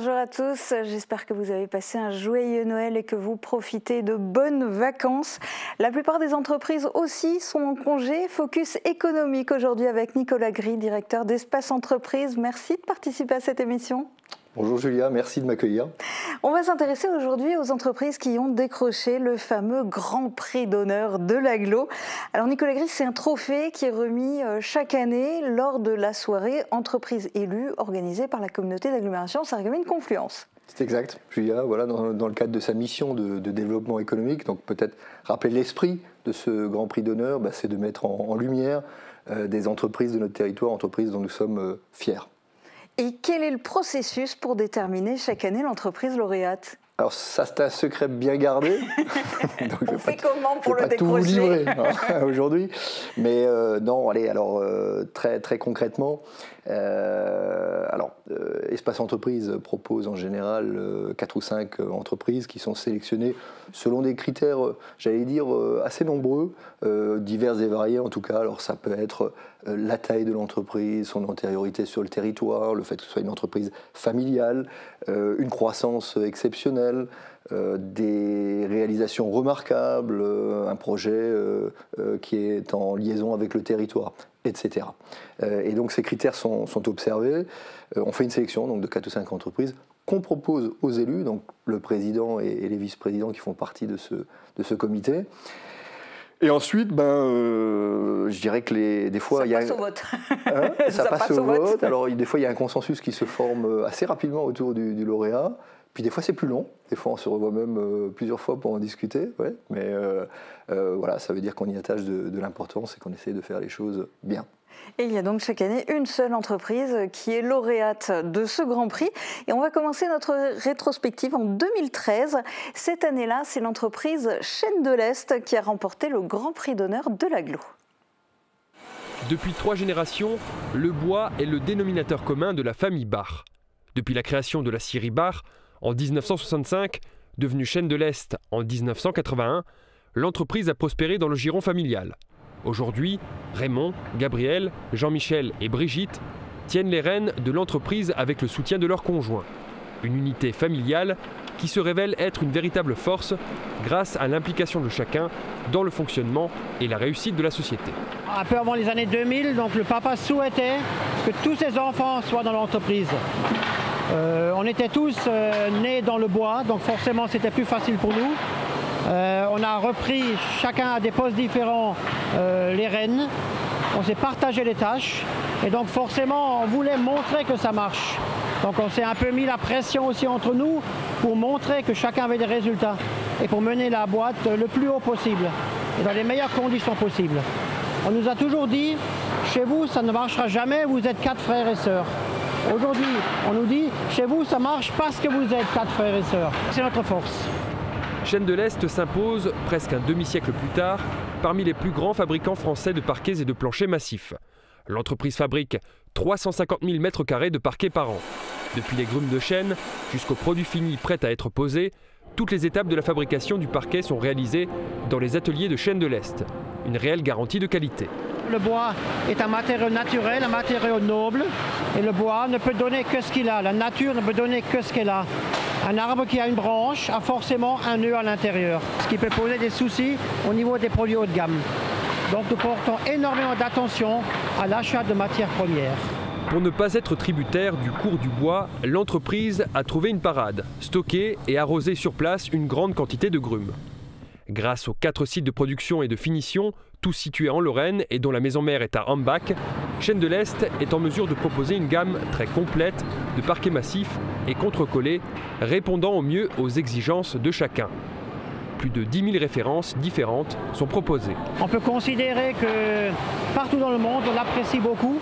bonjour à tous. J'espère que vous avez passé un joyeux Noël et que vous profitez de bonnes vacances. La plupart des entreprises aussi sont en congé. Focus économique aujourd'hui avec Nicolas Gris, directeur d'Espace Entreprise. Merci de participer à cette émission. Bonjour Julia, merci de m'accueillir. On va s'intéresser aujourd'hui aux entreprises qui ont décroché le fameux Grand Prix d'honneur de l'Agglo. Alors Nicolas Gris, c'est un trophée qui est remis chaque année lors de la soirée Entreprises élues organisée par la communauté d'agglomération Sarreguemines-Confluence. C'est exact, Julia, voilà, dans le cadre de sa mission de développement économique, donc peut-être rappeler l'esprit de ce Grand Prix d'honneur, c'est de mettre en lumière des entreprises de notre territoire, entreprises dont nous sommes fiers. Et quel est le processus pour déterminer chaque année l'entreprise lauréate ? Alors ça, c'est un secret bien gardé. Donc, on fait comment pour le décrocher ? Je ne vais pas tout vous livrer aujourd'hui. Mais non, allez, alors très concrètement, Espace Entreprise propose en général 4 ou 5 entreprises qui sont sélectionnées selon des critères, j'allais dire, assez nombreux, divers et variés en tout cas. Alors ça peut être la taille de l'entreprise, son antériorité sur le territoire, le fait que ce soit une entreprise familiale, une croissance exceptionnelle, des réalisations remarquables, un projet qui est en liaison avec le territoire, etc. Et donc ces critères sont observés. On fait une sélection donc, de 4 ou 5 entreprises qu'on propose aux élus, donc le président et les vice-présidents qui font partie de ce comité. Et ensuite, je dirais que des fois, il y a passe au vote. Ça passe au vote. Alors des fois, il y a un consensus qui se forme assez rapidement autour du lauréat. Puis des fois, c'est plus long. Des fois, on se revoit même plusieurs fois pour en discuter. Ouais. Mais voilà, ça veut dire qu'on y attache de l'importance et qu'on essaie de faire les choses bien. Et il y a donc chaque année une seule entreprise qui est lauréate de ce Grand Prix. Et on va commencer notre rétrospective en 2013. Cette année-là, c'est l'entreprise Chaîne de l'Est qui a remporté le Grand Prix d'honneur de l'Agglo. Depuis 3 générations, le bois est le dénominateur commun de la famille Bar. Depuis la création de la scierie Bar en 1965, devenue Chaîne de l'Est en 1981, l'entreprise a prospéré dans le giron familial. Aujourd'hui, Raymond, Gabriel, Jean-Michel et Brigitte tiennent les rênes de l'entreprise avec le soutien de leurs conjoints. Une unité familiale qui se révèle être une véritable force grâce à l'implication de chacun dans le fonctionnement et la réussite de la société. Un peu avant les années 2000, donc le papa souhaitait que tous ses enfants soient dans l'entreprise. On était tous nés dans le bois, donc forcément c'était plus facile pour nous. On a repris, chacun à des postes différents, les rênes. On s'est partagé les tâches et donc forcément on voulait montrer que ça marche. Donc on s'est un peu mis la pression aussi entre nous pour montrer que chacun avait des résultats et pour mener la boîte le plus haut possible et dans les meilleures conditions possibles. On nous a toujours dit, chez vous ça ne marchera jamais, vous êtes 4 frères et sœurs. Aujourd'hui, on nous dit, chez vous ça marche parce que vous êtes 4 frères et sœurs. C'est notre force. Chaîne de l'Est s'impose, presque un demi-siècle plus tard, parmi les plus grands fabricants français de parquets et de planchers massifs. L'entreprise fabrique 350 000 m² de parquets par an. Depuis les grumes de chêne jusqu'aux produits finis prêts à être posés, toutes les étapes de la fabrication du parquet sont réalisées dans les ateliers de Chaîne de l'Est. Une réelle garantie de qualité. Le bois est un matériau naturel, un matériau noble, et le bois ne peut donner que ce qu'il a. La nature ne peut donner que ce qu'elle a. Un arbre qui a une branche a forcément un nœud à l'intérieur, ce qui peut poser des soucis au niveau des produits haut de gamme. Donc nous portons énormément d'attention à l'achat de matières premières. Pour ne pas être tributaire du cours du bois, l'entreprise a trouvé une parade, stocké et arrosé sur place une grande quantité de grumes. Grâce aux 4 sites de production et de finition, tous situés en Lorraine et dont la maison mère est à Hambach, Chaîne de l'Est est en mesure de proposer une gamme très complète de parquets massifs et contre-collés, répondant au mieux aux exigences de chacun. Plus de 10 000 références différentes sont proposées. On peut considérer que partout dans le monde, on apprécie beaucoup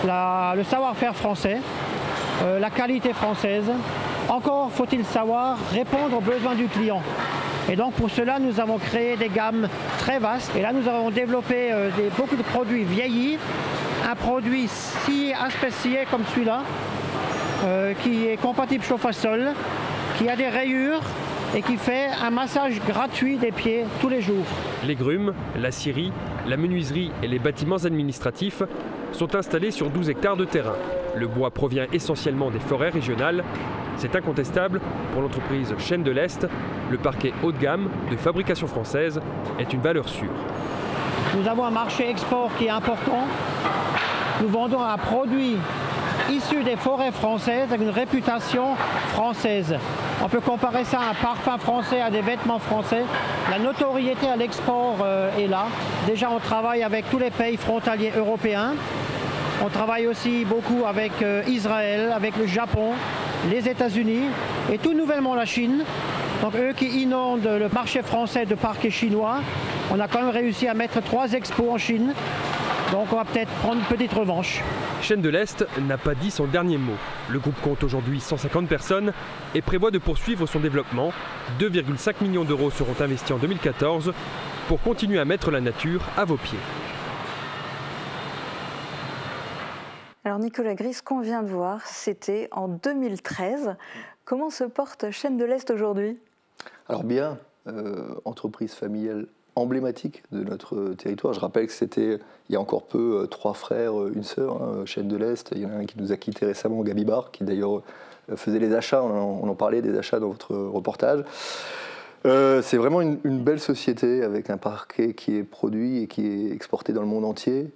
le savoir-faire français, la qualité française. Encore faut-il savoir répondre aux besoins du client. Et donc pour cela, nous avons créé des gammes très vastes. Et là, nous avons développé beaucoup de produits vieillis. Un produit si aspecié comme celui-là, qui est compatible chauffe-à-sol, qui a des rayures et qui fait un massage gratuit des pieds tous les jours. Les grumes, la scierie, la menuiserie et les bâtiments administratifs sont installés sur 12 hectares de terrain. Le bois provient essentiellement des forêts régionales. C'est incontestable pour l'entreprise Chaîne de l'Est. Le parquet haut de gamme de fabrication française est une valeur sûre. Nous avons un marché export qui est important. Nous vendons un produit issu des forêts françaises avec une réputation française. On peut comparer ça à un parfum français, à des vêtements français. La notoriété à l'export est là. Déjà, on travaille avec tous les pays frontaliers européens. On travaille aussi beaucoup avec Israël, avec le Japon, les États-Unis et tout nouvellement la Chine. Donc eux qui inondent le marché français de parquet chinois, on a quand même réussi à mettre 3 expos en Chine. Donc on va peut-être prendre une petite revanche. Chaîne de l'Est n'a pas dit son dernier mot. Le groupe compte aujourd'hui 150 personnes et prévoit de poursuivre son développement. 2,5 millions d'euros seront investis en 2014 pour continuer à mettre la nature à vos pieds. Alors Nicolas Gris, ce qu'on vient de voir, c'était en 2013. Comment se porte Chaîne de l'Est aujourd'hui? Alors bien, entreprise familiale emblématique de notre territoire. Je rappelle que c'était, il y a encore peu, 3 frères, une sœur, hein, Chaîne de l'Est. Il y en a un qui nous a quittés récemment, Gabi Barr, qui d'ailleurs faisait les achats, on en parlait des achats dans votre reportage. C'est vraiment une belle société avec un parquet qui est produit et qui est exporté dans le monde entier.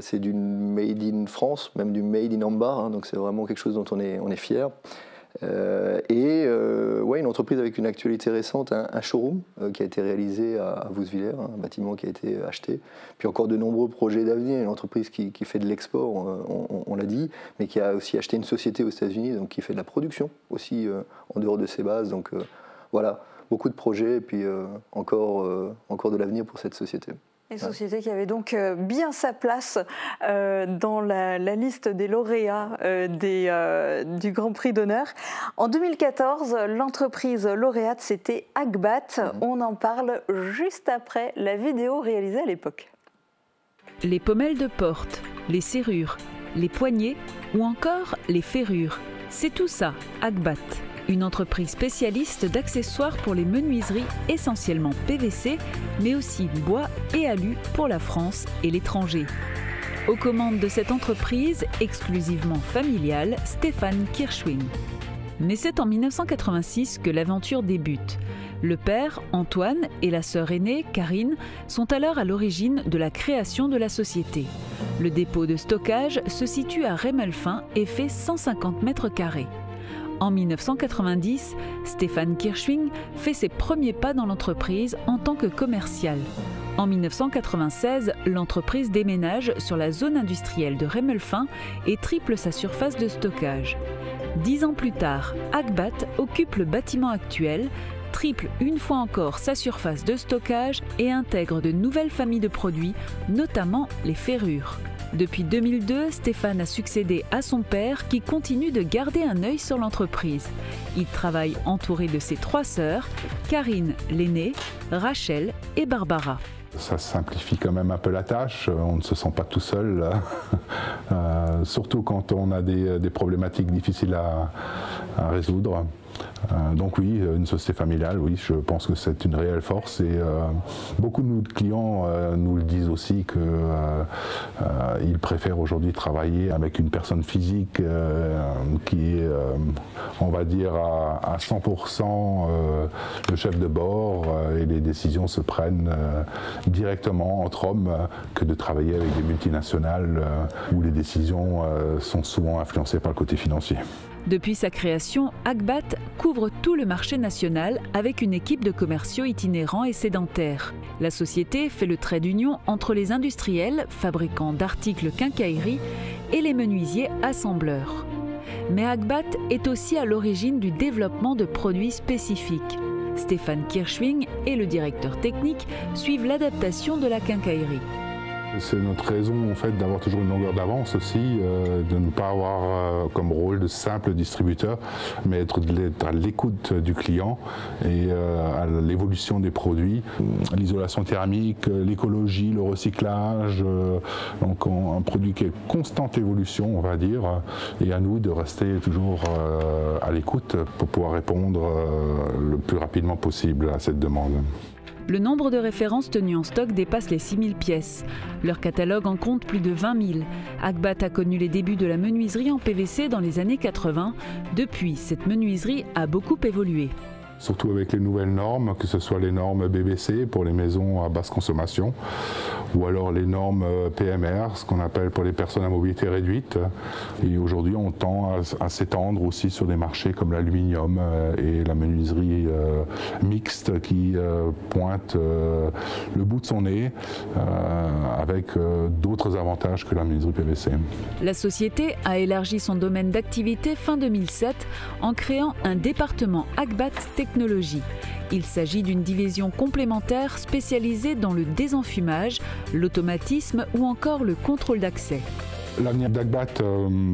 C'est du made in France, même du made in Ambar, hein, donc c'est vraiment quelque chose dont on est fier. Ouais, une entreprise avec une actualité récente, un showroom qui a été réalisé à Vousvillers, un bâtiment qui a été acheté, puis encore de nombreux projets d'avenir, une entreprise qui fait de l'export, on l'a dit, mais qui a aussi acheté une société aux États-Unis, donc qui fait de la production aussi en dehors de ses bases. Donc voilà, beaucoup de projets et puis encore de l'avenir pour cette société. Une société qui avait donc bien sa place dans la liste des lauréats du Grand Prix d'honneur. En 2014, l'entreprise lauréate, c'était Agbat. On en parle juste après la vidéo réalisée à l'époque. Les pommelles de porte, les serrures, les poignées ou encore les ferrures. C'est tout ça, Agbat. Une entreprise spécialiste d'accessoires pour les menuiseries, essentiellement PVC, mais aussi bois et alu pour la France et l'étranger. Aux commandes de cette entreprise, exclusivement familiale, Stéphane Kirschwing. Mais c'est en 1986 que l'aventure débute. Le père, Antoine, et la sœur aînée, Karine, sont alors à l'origine de la création de la société. Le dépôt de stockage se situe à Rémelfin et fait 150 mètres carrés. En 1990, Stéphane Kirschwing fait ses premiers pas dans l'entreprise en tant que commercial. En 1996, l'entreprise déménage sur la zone industrielle de Rémelfin et triple sa surface de stockage. 10 ans plus tard, Agbat occupe le bâtiment actuel, triple une fois encore sa surface de stockage et intègre de nouvelles familles de produits, notamment les ferrures. Depuis 2002, Stéphane a succédé à son père qui continue de garder un œil sur l'entreprise. Il travaille entouré de ses 3 sœurs, Karine, l'aînée, Rachel et Barbara. Ça simplifie quand même un peu la tâche, on ne se sent pas tout seul, surtout quand on a des problématiques difficiles à résoudre. Donc oui, une société familiale, oui, je pense que c'est une réelle force et beaucoup de nos clients nous le disent aussi qu'ils préfèrent aujourd'hui travailler avec une personne physique qui est, on va dire, à 100% le chef de bord et les décisions se prennent directement entre hommes que de travailler avec des multinationales où les décisions sont souvent influencées par le côté financier. Depuis sa création, Agbat couvre tout le marché national avec une équipe de commerciaux itinérants et sédentaires. La société fait le trait d'union entre les industriels, fabricants d'articles quincaillerie, et les menuisiers assembleurs. Mais Agbat est aussi à l'origine du développement de produits spécifiques. Stéphane Kirschwing et le directeur technique suivent l'adaptation de la quincaillerie. C'est notre raison en fait d'avoir toujours une longueur d'avance aussi, de ne pas avoir comme rôle de simple distributeur, mais être à l'écoute du client et à l'évolution des produits, l'isolation thermique, l'écologie, le recyclage, donc un produit qui est constante évolution on va dire, et à nous de rester toujours à l'écoute pour pouvoir répondre le plus rapidement possible à cette demande. Le nombre de références tenues en stock dépasse les 6000 pièces. Leur catalogue en compte plus de 20 000. Agbat a connu les débuts de la menuiserie en PVC dans les années 80. Depuis, cette menuiserie a beaucoup évolué. Surtout avec les nouvelles normes, que ce soit les normes BBC pour les maisons à basse consommation, ou alors les normes PMR, ce qu'on appelle pour les personnes à mobilité réduite. Et aujourd'hui, on tend à s'étendre aussi sur des marchés comme l'aluminium et la menuiserie mixte qui pointe le bout de son nez avec d'autres avantages que la menuiserie PVC. La société a élargi son domaine d'activité fin 2007 en créant un département Agbat Technologie. Il s'agit d'une division complémentaire spécialisée dans le désenfumage, l'automatisme ou encore le contrôle d'accès. L'avenir d'Agbat,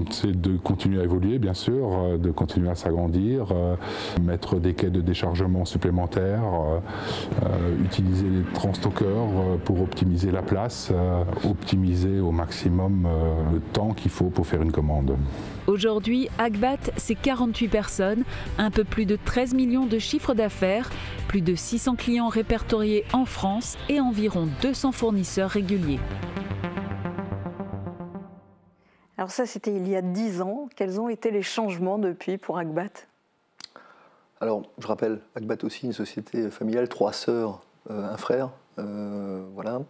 c'est de continuer à évoluer, bien sûr, de continuer à s'agrandir, mettre des quais de déchargement supplémentaires, utiliser les transstockers pour optimiser la place, optimiser au maximum le temps qu'il faut pour faire une commande. Aujourd'hui, Agbat, c'est 48 personnes, un peu plus de 13 millions de chiffres d'affaires, plus de 600 clients répertoriés en France et environ 200 fournisseurs réguliers. Alors ça, c'était il y a 10 ans. Quels ont été les changements depuis pour Agbat? Alors, je rappelle, Agbat aussi, une société familiale, 3 sœurs, un frère, voilà.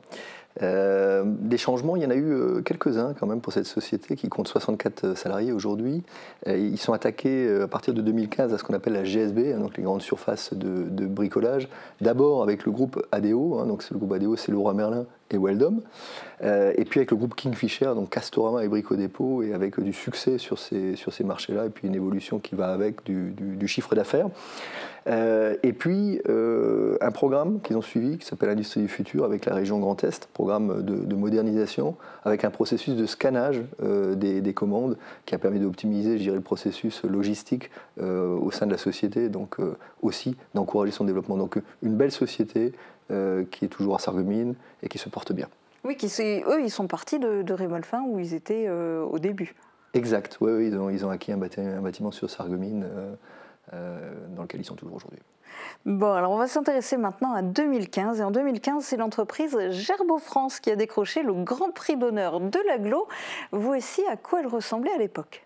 Des changements, il y en a eu quelques-uns quand même pour cette société qui compte 64 salariés aujourd'hui. Ils sont attaqués à partir de 2015 à ce qu'on appelle la GSB, donc les grandes surfaces de bricolage. D'abord avec le groupe ADO, donc le groupe ADO, c'est Leroy Merlin et Weldom. Et puis avec le groupe Kingfisher, donc Castorama et Brico Dépôt, et avec du succès sur ces marchés-là, et puis une évolution qui va avec du chiffre d'affaires. Et puis un programme qu'ils ont suivi qui s'appelle Industrie du futur avec la région Grand Est, programme de modernisation avec un processus de scannage des commandes qui a permis d'optimiser, je dirais, le processus logistique au sein de la société, donc aussi d'encourager son développement. Donc une belle société qui est toujours à Sarreguemines et qui se porte bien. Oui, eux, ils sont partis de Rémolfin où ils étaient au début. Exact, oui, ils ont acquis un bâtiment sur Sarreguemines dans lequel ils sont toujours aujourd'hui. Bon, alors on va s'intéresser maintenant à 2015. Et en 2015, c'est l'entreprise Gerbeau France qui a décroché le Grand Prix d'honneur de l'Aglo. Voici à quoi elle ressemblait à l'époque.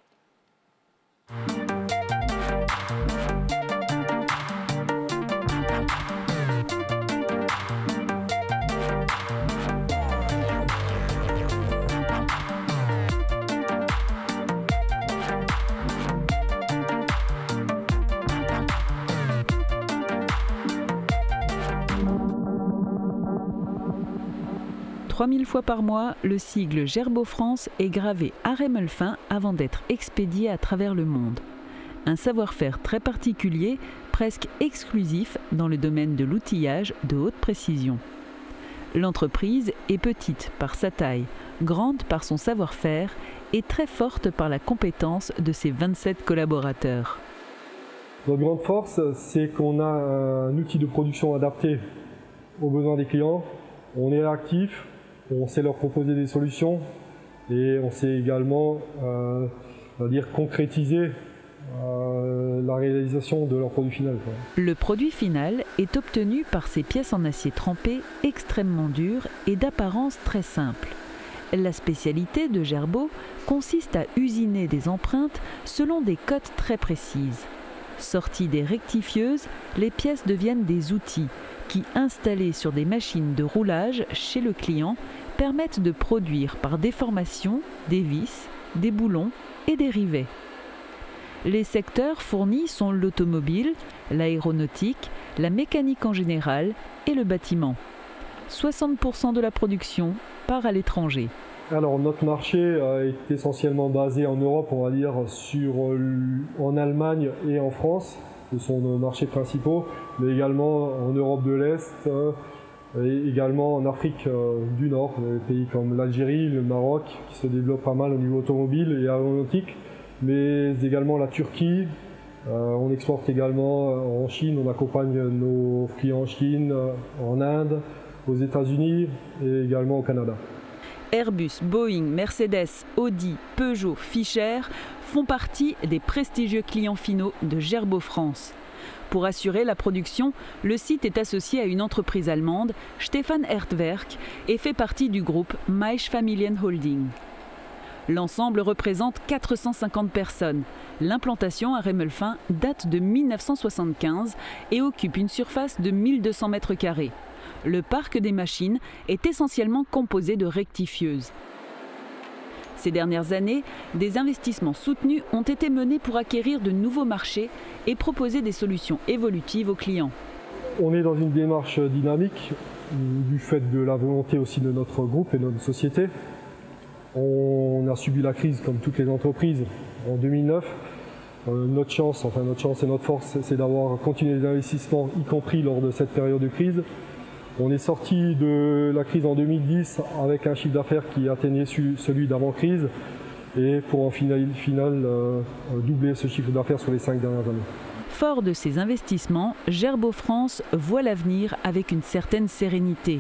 « 3000 fois par mois, le sigle Gerbeau France est gravé à Rémolfin avant d'être expédié à travers le monde. Un savoir-faire très particulier, presque exclusif dans le domaine de l'outillage de haute précision. L'entreprise est petite par sa taille, grande par son savoir-faire et très forte par la compétence de ses 27 collaborateurs. Notre grande force, c'est qu'on a un outil de production adapté aux besoins des clients. On est actif, on sait leur proposer des solutions et on sait également concrétiser la réalisation de leur produit final. Le produit final est obtenu par ces pièces en acier trempé extrêmement dures et d'apparence très simple. La spécialité de Gerbeau consiste à usiner des empreintes selon des cotes très précises. Sorties des rectifieuses, les pièces deviennent des outils qui, installés sur des machines de roulage chez le client, permettent de produire par déformation des vis, des boulons et des rivets. Les secteurs fournis sont l'automobile, l'aéronautique, la mécanique en général et le bâtiment. 60% de la production part à l'étranger. Alors notre marché est essentiellement basé en Europe, on va dire, en Allemagne et en France. Ce sont nos marchés principaux, mais également en Europe de l'Est et également en Afrique du Nord, des pays comme l'Algérie, le Maroc, qui se développent pas mal au niveau automobile et aéronautique, mais également la Turquie. On exporte également en Chine, on accompagne nos clients en Chine, en Inde, aux États-Unis et également au Canada. Airbus, Boeing, Mercedes, Audi, Peugeot, Fischer font partie des prestigieux clients finaux de Gerbeau France. Pour assurer la production, le site est associé à une entreprise allemande, Stefan Erdwerk, et fait partie du groupe Maisch Familien Holding. L'ensemble représente 450 personnes. L'implantation à Remmelfin date de 1975 et occupe une surface de 1200 mètres carrés. Le parc des machines est essentiellement composé de rectifieuses. Ces dernières années, des investissements soutenus ont été menés pour acquérir de nouveaux marchés et proposer des solutions évolutives aux clients. On est dans une démarche dynamique du fait de la volonté aussi de notre groupe et de notre société. On a subi la crise comme toutes les entreprises en 2009. Notre chance et notre force, c'est d'avoir continué les investissements, y compris lors de cette période de crise. On est sorti de la crise en 2010 avec un chiffre d'affaires qui atteignait celui d'avant-crise et pour en final doubler ce chiffre d'affaires sur les 5 dernières années. Fort de ces investissements, Gerbaud France voit l'avenir avec une certaine sérénité.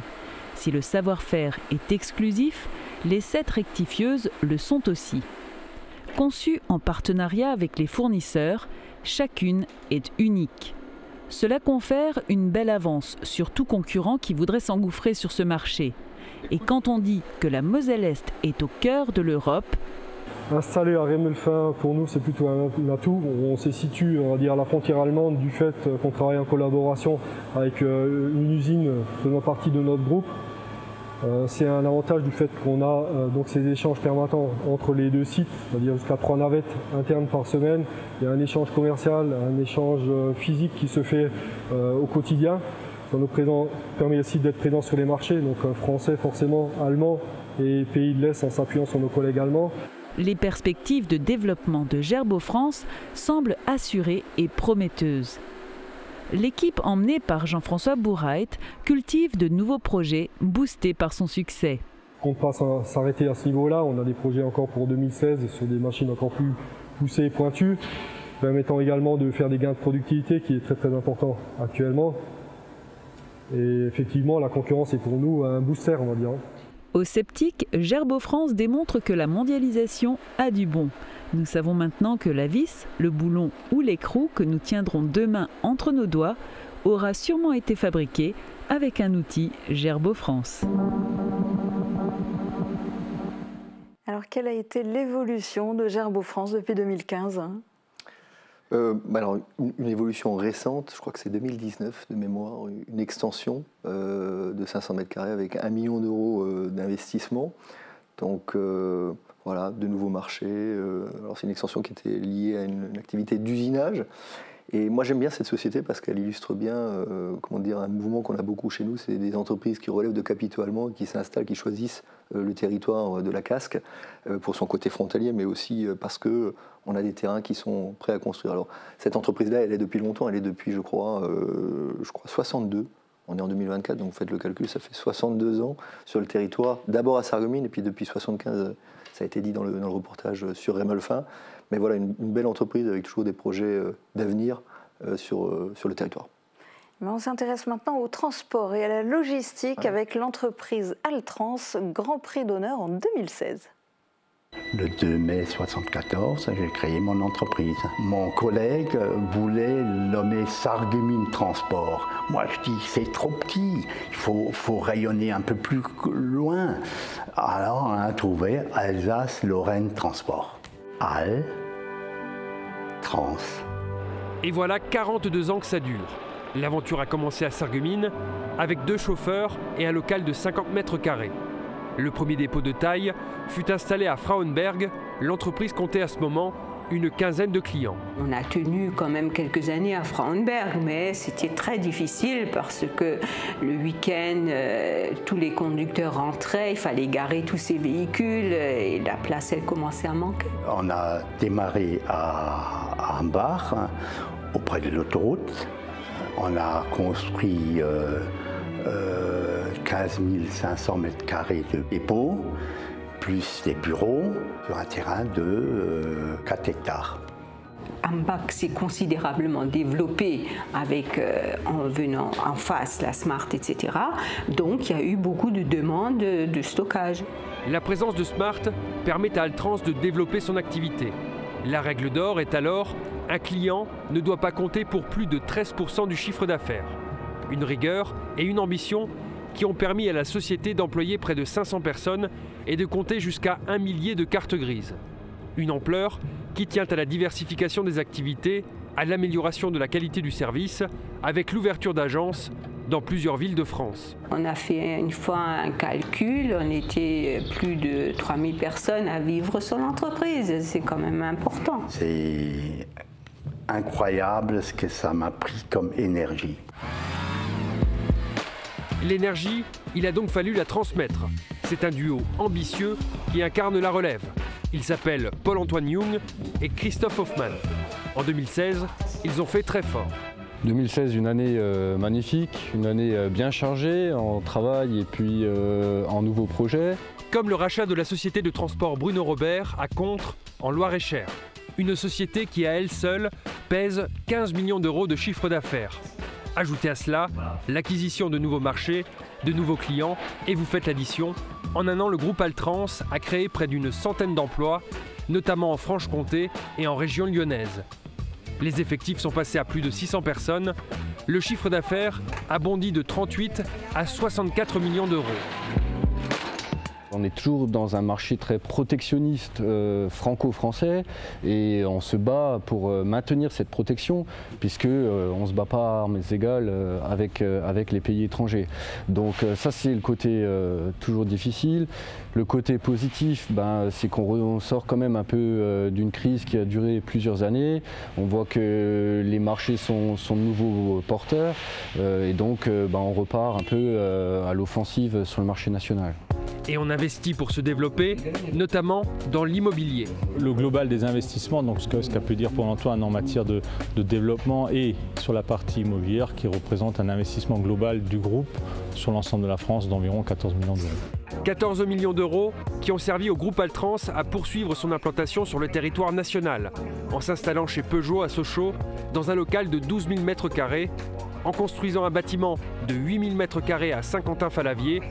Si le savoir-faire est exclusif, les 7 rectifieuses le sont aussi. Conçues en partenariat avec les fournisseurs, chacune est unique. Cela confère une belle avance sur tout concurrent qui voudrait s'engouffrer sur ce marché. Et quand on dit que la Moselle-Est est au cœur de l'Europe, installé à Remmelfin, pour nous, c'est plutôt un atout. On se situe, on va dire, à la frontière allemande du fait qu'on travaille en collaboration avec une usine faisant partie de notre groupe. C'est un avantage du fait qu'on a donc ces échanges permanents entre les deux sites, c'est-à-dire jusqu'à 3 navettes internes par semaine. Il y a un échange commercial, un échange physique qui se fait au quotidien. Ça nous permet aussi d'être présents sur les marchés, donc français forcément, allemands et pays de l'Est en s'appuyant sur nos collègues allemands. Les perspectives de développement de Gerbaud France semblent assurées et prometteuses. L'équipe emmenée par Jean-François Bourrait cultive de nouveaux projets boostés par son succès. On ne peut pas s'arrêter à ce niveau-là. On a des projets encore pour 2016 sur des machines encore plus poussées et pointues, permettant également de faire des gains de productivité qui est très très important actuellement. Et effectivement, la concurrence est pour nous un booster, on va dire. Aux sceptiques, Gerbaud France démontre que la mondialisation a du bon. Nous savons maintenant que la vis, le boulon ou l'écrou que nous tiendrons demain entre nos doigts aura sûrement été fabriqué avec un outil Gerbaud France. Alors, quelle a été l'évolution de Gerbaud France depuis 2015 ? Alors, une évolution récente, je crois que c'est 2019 de mémoire, une extension de 500 mètres carrés avec 1 million d'euros d'investissement. Donc voilà, de nouveaux marchés. Alors c'est une extension qui était liée à une activité d'usinage. Et moi j'aime bien cette société parce qu'elle illustre bien un mouvement qu'on a beaucoup chez nous, c'est des entreprises qui relèvent de capitaux allemands, qui s'installent, qui choisissent le territoire de la Casque pour son côté frontalier, mais aussi parce qu'on a des terrains qui sont prêts à construire. Alors cette entreprise-là, elle est depuis longtemps, elle est depuis je crois 62. On est en 2024, donc vous faites le calcul, ça fait 62 ans sur le territoire, d'abord à Sarreguemines, et puis depuis 75, ça a été dit dans le reportage sur Remmelfin. Mais voilà, une belle entreprise avec toujours des projets d'avenir sur le territoire. Mais on s'intéresse maintenant au transport et à la logistique avec l'entreprise Altrans, Grand Prix d'honneur en 2016. Le 2 mai 1974, j'ai créé mon entreprise. Mon collègue voulait nommer Sarreguemines Transport. Moi, je dis, c'est trop petit, il faut rayonner un peu plus loin. Alors, on a trouvé Alsace-Lorraine Transport. Al, Trans. Et voilà 42 ans que ça dure. L'aventure a commencé à Sarreguemines avec 2 chauffeurs et un local de 50 mètres carrés. Le premier dépôt de taille fut installé à Frauenberg. L'entreprise comptait à ce moment une quinzaine de clients. On a tenu quand même quelques années à Frauenberg, mais c'était très difficile parce que le week-end, tous les conducteurs rentraient, il fallait garer tous ces véhicules et la place, elle commençait à manquer. On a démarré à Ambach, auprès de l'autoroute. On a construit 15 500 mètres carrés de dépôt, plus des bureaux, sur un terrain de 4 hectares. Ambach s'est considérablement développé avec, en venant en face, la Smart, etc. Donc il y a eu beaucoup de demandes de stockage. La présence de Smart permet à Altrans de développer son activité. La règle d'or est alors Un client ne doit pas compter pour plus de 13% du chiffre d'affaires. Une rigueur et une ambition qui ont permis à la société d'employer près de 500 personnes et de compter jusqu'à 1 millier de cartes grises. Une ampleur qui tient à la diversification des activités, à l'amélioration de la qualité du service, avec l'ouverture d'agences dans plusieurs villes de France. On a fait une fois un calcul, on était plus de 3000 personnes à vivre sur l'entreprise, c'est quand même important. C'est incroyable ce que ça m'a pris comme énergie. L'énergie, il a donc fallu la transmettre. C'est un duo ambitieux qui incarne la relève. Ils s'appellent Paul-Antoine Young et Christophe Hoffmann. En 2016, ils ont fait très fort. 2016, une année magnifique, une année bien chargée en travail et puis en nouveaux projets. Comme le rachat de la société de transport Bruno Robert à Contres, en Loir-et-Cher. Une société qui, à elle seule, pèse 15 millions d'euros de chiffre d'affaires. Ajoutez à cela l'acquisition de nouveaux marchés, de nouveaux clients, et vous faites l'addition. En un an, le groupe Altrans a créé près d'une centaine d'emplois, notamment en Franche-Comté et en région lyonnaise. Les effectifs sont passés à plus de 600 personnes. Le chiffre d'affaires a bondi de 38 à 64 millions d'euros. On est toujours dans un marché très protectionniste franco-français et on se bat pour maintenir cette protection puisque on ne se bat pas à armes égales avec les pays étrangers. Donc ça c'est le côté toujours difficile. Le côté positif, c'est qu'on sort quand même un peu d'une crise qui a duré plusieurs années. On voit que les marchés sont de nouveaux porteurs et donc on repart un peu à l'offensive sur le marché national. Et on investit pour se développer, notamment dans l'immobilier. Le global des investissements, donc ce qu'a pu dire Paul-Antoine en matière de développement et sur la partie immobilière qui représente un investissement global du groupe sur l'ensemble de la France d'environ 14 millions d'euros. 14 millions d'euros qui ont servi au groupe Altrans à poursuivre son implantation sur le territoire national, en s'installant chez Peugeot à Sochaux, dans un local de 12 000 m², en construisant un bâtiment de 8 000 m² à Saint-Quentin-Fallavier.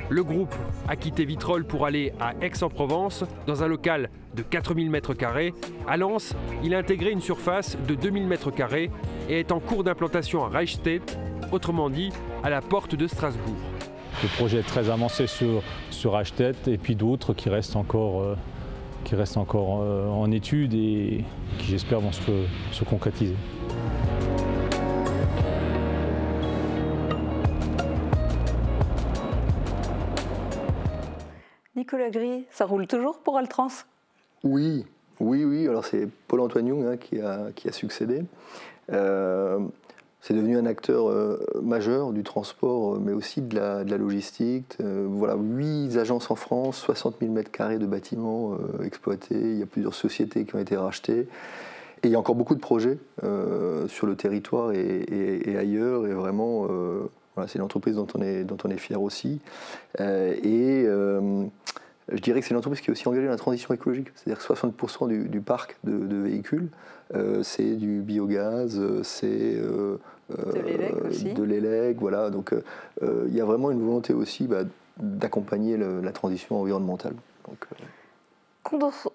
Le groupe a quitté Vitrolles pour aller à Aix-en-Provence, dans un local de 4000 m². À Lens, il a intégré une surface de 2000 m² et est en cours d'implantation à Reichstedt, autrement dit à la porte de Strasbourg. Le projet est très avancé sur Reichstedt et puis d'autres qui restent encore en étude et qui j'espère vont se concrétiser. Nicolas Gris, ça roule toujours pour Altrans? Oui. Alors c'est Paul-Antoine Young qui a succédé. C'est devenu un acteur majeur du transport, mais aussi de la logistique. Voilà, 8 agences en France, 60 000 m² de bâtiments exploités. Il y a plusieurs sociétés qui ont été rachetées. Et il y a encore beaucoup de projets sur le territoire et ailleurs. Et vraiment, voilà, c'est une entreprise dont on est fier aussi. Je dirais que c'est une entreprise qui est aussi engagée dans la transition écologique. C'est-à-dire que 60% du parc de véhicules, c'est du biogaz, c'est de l'élec. Voilà. Donc il y a vraiment une volonté aussi d'accompagner la transition environnementale. Donc,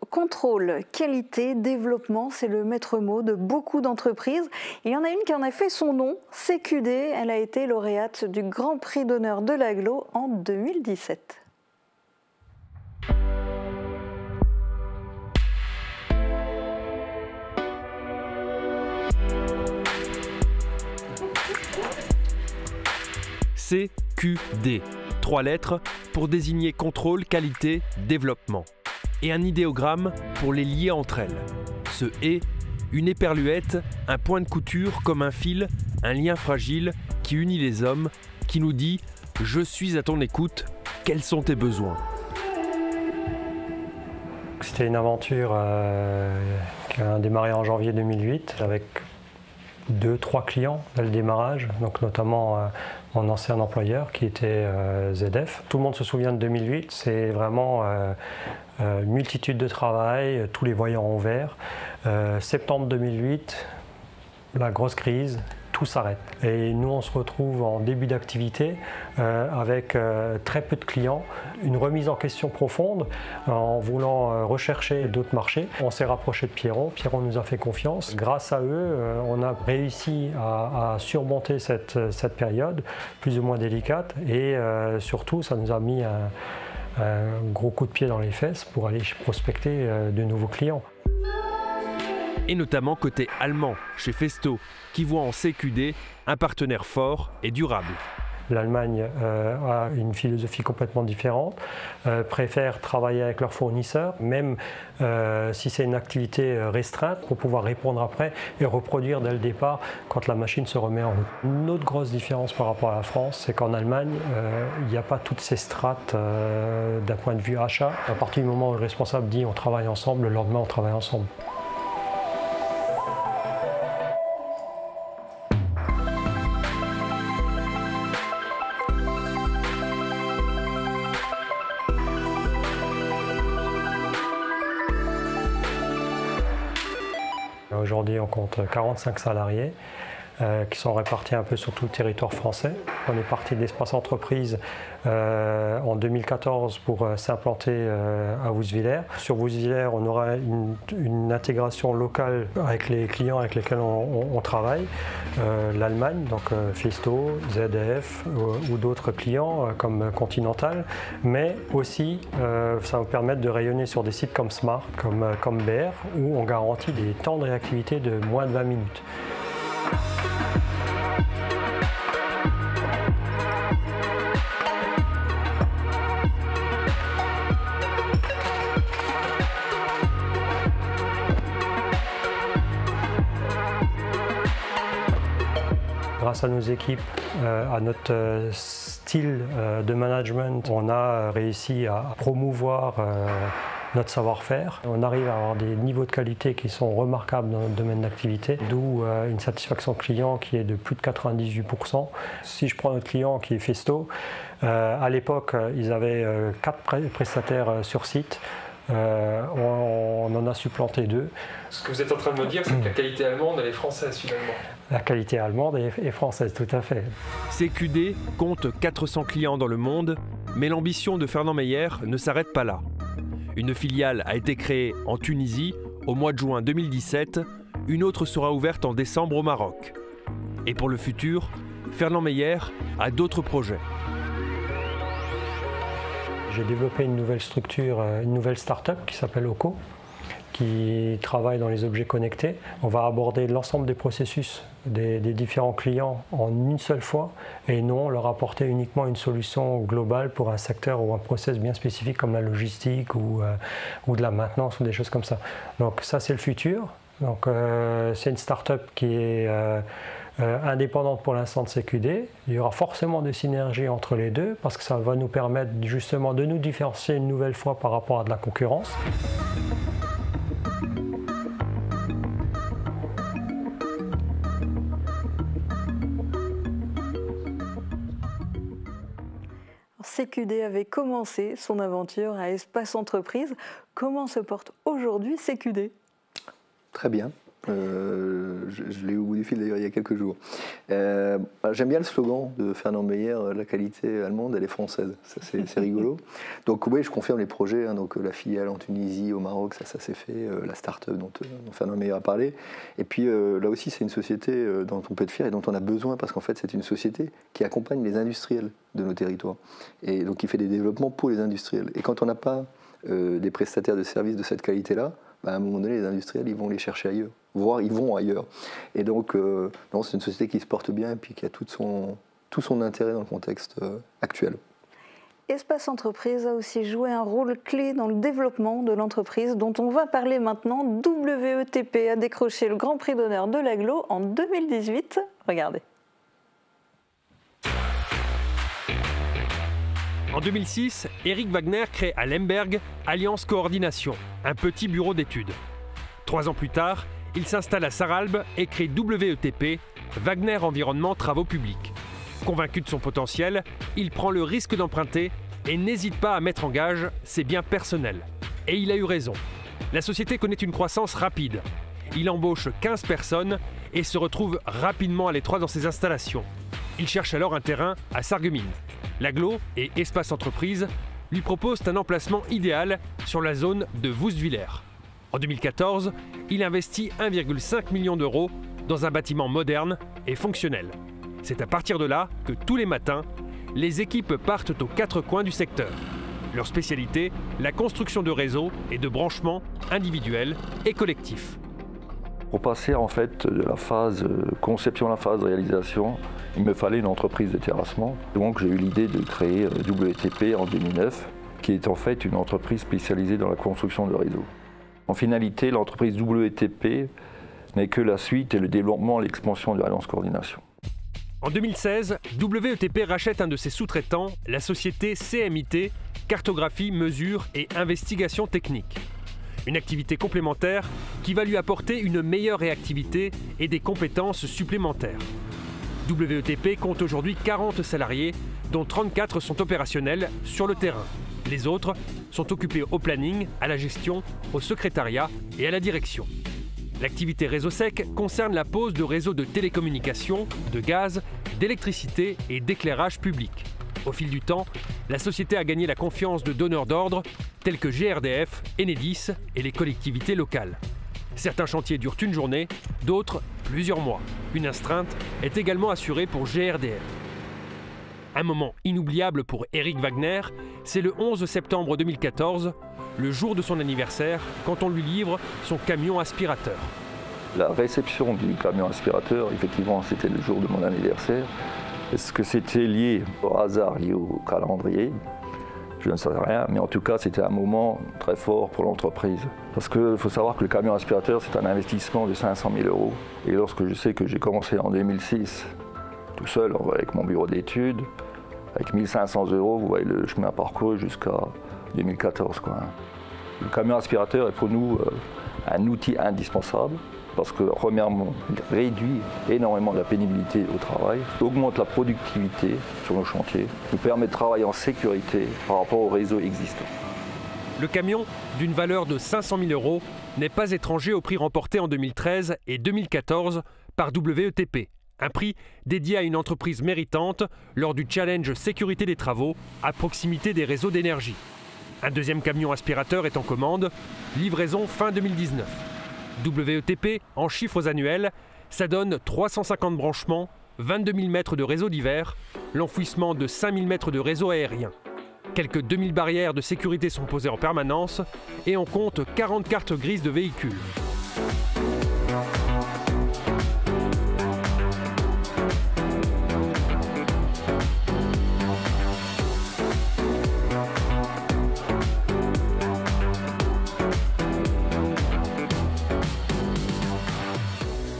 Contrôle, qualité, développement, c'est le maître mot de beaucoup d'entreprises. Il y en a une qui en a fait son nom, CQD. Elle a été lauréate du Grand Prix d'honneur de l'Aglo en 2017. CQD, 3 lettres pour désigner contrôle, qualité, développement. Et un idéogramme pour les lier entre elles. Ce « et », une éperluette, un point de couture comme un fil, un lien fragile qui unit les hommes, qui nous dit « Je suis à ton écoute, quels sont tes besoins ?» C'était une aventure qui a démarré en janvier 2008 avec 2-3 clients dès le démarrage, donc notamment mon ancien employeur qui était ZF. Tout le monde se souvient de 2008, c'est vraiment une multitude de travail, tous les voyants ont vert. Septembre 2008, la grosse crise, tout s'arrête. Et nous, on se retrouve en début d'activité avec très peu de clients, une remise en question profonde en voulant rechercher d'autres marchés. On s'est rapproché de Pierron. Pierron nous a fait confiance. Grâce à eux, on a réussi à surmonter cette période plus ou moins délicate et surtout, ça nous a mis un gros coup de pied dans les fesses pour aller prospecter de nouveaux clients. Et notamment côté allemand, chez Festo, qui voit en CQD un partenaire fort et durable. L'Allemagne a une philosophie complètement différente, préfère travailler avec leurs fournisseurs, même si c'est une activité restreinte, pour pouvoir répondre après et reproduire dès le départ quand la machine se remet en route. Une autre grosse différence par rapport à la France, c'est qu'en Allemagne, il n'y a pas toutes ces strates d'un point de vue achat. À partir du moment où le responsable dit on travaille ensemble, le lendemain on travaille ensemble. Aujourd'hui, on compte 45 salariés qui sont répartis un peu sur tout le territoire français. On est parti de l'espace entreprise en 2014 pour s'implanter à Wouswiller. Sur Wouswiller, on aura une intégration locale avec les clients avec lesquels on travaille. L'Allemagne, donc Festo, ZF ou d'autres clients comme Continental, mais aussi ça va nous permettre de rayonner sur des sites comme Smart, comme BR, où on garantit des temps de réactivité de moins de 20 minutes. Grâce à nos équipes, à notre style de management, on a réussi à promouvoir notre savoir-faire. On arrive à avoir des niveaux de qualité qui sont remarquables dans notre domaine d'activité, d'où une satisfaction client qui est de plus de 98%. Si je prends notre client qui est Festo, à l'époque, ils avaient 4 prestataires sur site. On en a supplanté 2. Ce que vous êtes en train de me dire, c'est que la qualité allemande, elle est française finalement. La qualité allemande est française, tout à fait. CQD compte 400 clients dans le monde, mais l'ambition de Fernand Meyer ne s'arrête pas là. Une filiale a été créée en Tunisie au mois de juin 2017, une autre sera ouverte en décembre au Maroc. Et pour le futur, Fernand Meyer a d'autres projets. J'ai développé une nouvelle structure, une nouvelle start-up qui s'appelle OCO, qui travaille dans les objets connectés. On va aborder l'ensemble des processus des différents clients en une seule fois et non leur apporter uniquement une solution globale pour un secteur ou un process bien spécifique comme la logistique ou de la maintenance ou des choses comme ça. Donc ça, c'est le futur. Donc c'est une start-up qui est indépendante pour l'instant de CQD. Il y aura forcément des synergies entre les deux parce que ça va nous permettre justement de nous différencier une nouvelle fois par rapport à de la concurrence. CQD avait commencé son aventure à Espace Entreprise. Comment se porte aujourd'hui CQD ? Très bien. Je l'ai eu au bout du fil d'ailleurs il y a quelques jours. J'aime bien le slogan de Fernand Meyer, la qualité allemande elle est française, c'est rigolo. Donc oui, je confirme les projets, hein, donc la filiale en Tunisie, au Maroc, ça s'est fait, la start-up dont Fernand Meyer a parlé. Et puis là aussi c'est une société dont on peut être fier et dont on a besoin parce qu'en fait c'est une société qui accompagne les industriels de nos territoires et donc qui fait des développements pour les industriels. Et quand on n'a pas des prestataires de services de cette qualité-là, à un moment donné, les industriels, ils vont les chercher ailleurs, voire ils vont ailleurs. Et donc, non, c'est une société qui se porte bien et puis qui a tout son intérêt dans le contexte actuel. Espace Entreprise a aussi joué un rôle clé dans le développement de l'entreprise dont on va parler maintenant. WETP a décroché le Grand Prix d'honneur de l'Aglo en 2018. Regardez. En 2006, Eric Wagner crée à Lemberg Alliance Coordination, un petit bureau d'études. 3 ans plus tard, il s'installe à Sarralbe et crée WETP, Wagner Environnement Travaux Publics. Convaincu de son potentiel, il prend le risque d'emprunter et n'hésite pas à mettre en gage ses biens personnels. Et il a eu raison. La société connaît une croissance rapide. Il embauche 15 personnes et se retrouve rapidement à l'étroit dans ses installations. Il cherche alors un terrain à Sarreguemines. L'Agglo et Espace Entreprise lui proposent un emplacement idéal sur la zone de Woustvillers. En 2014, il investit 1,5 million d'euros dans un bâtiment moderne et fonctionnel. C'est à partir de là que tous les matins, les équipes partent aux quatre coins du secteur. Leur spécialité, la construction de réseaux et de branchements individuels et collectifs. Pour passer en fait de la phase conception à la phase réalisation, il me fallait une entreprise de terrassement. Donc j'ai eu l'idée de créer WTP en 2009, qui est en fait une entreprise spécialisée dans la construction de réseaux. En finalité, l'entreprise WTP n'est que la suite et le développement et l'expansion de l'Alliance Coordination. En 2016, WTP rachète un de ses sous-traitants, la société CMIT, Cartographie, Mesure et Investigation Technique. Une activité complémentaire qui va lui apporter une meilleure réactivité et des compétences supplémentaires. WTP compte aujourd'hui 40 salariés, dont 34 sont opérationnels sur le terrain. Les autres sont occupés au planning, à la gestion, au secrétariat et à la direction. L'activité réseau sec concerne la pose de réseaux de télécommunications, de gaz, d'électricité et d'éclairage public. Au fil du temps, la société a gagné la confiance de donneurs d'ordre tels que GRDF, Enedis et les collectivités locales. Certains chantiers durent une journée, d'autres plusieurs mois. Une astreinte est également assurée pour GRDF. Un moment inoubliable pour Eric Wagner, c'est le 11 septembre 2014, le jour de son anniversaire, quand on lui livre son camion aspirateur. La réception du camion aspirateur, effectivement, c'était le jour de mon anniversaire. Est-ce que c'était lié au hasard, lié au calendrier? Je ne sais rien, mais en tout cas, c'était un moment très fort pour l'entreprise. Parce qu'il faut savoir que le camion aspirateur, c'est un investissement de 500 000 €. Et lorsque je sais que j'ai commencé en 2006, tout seul, avec mon bureau d'études, avec 1 500 €, vous voyez le chemin parcouru jusqu'à 2014. Le camion aspirateur est pour nous un outil indispensable. Parce que, premièrement, il réduit énormément la pénibilité au travail, augmente la productivité sur nos chantiers, nous permet de travailler en sécurité par rapport au réseau existant. Le camion, d'une valeur de 500 000 €, n'est pas étranger au prix remporté en 2013 et 2014 par WTP, un prix dédié à une entreprise méritante lors du challenge sécurité des travaux à proximité des réseaux d'énergie. Un deuxième camion aspirateur est en commande, livraison fin 2019. WTP, en chiffres annuels, ça donne 350 branchements, 22 000 mètres de réseau divers, l'enfouissement de 5 000 mètres de réseau aérien. Quelques 2000 barrières de sécurité sont posées en permanence et on compte 40 cartes grises de véhicules.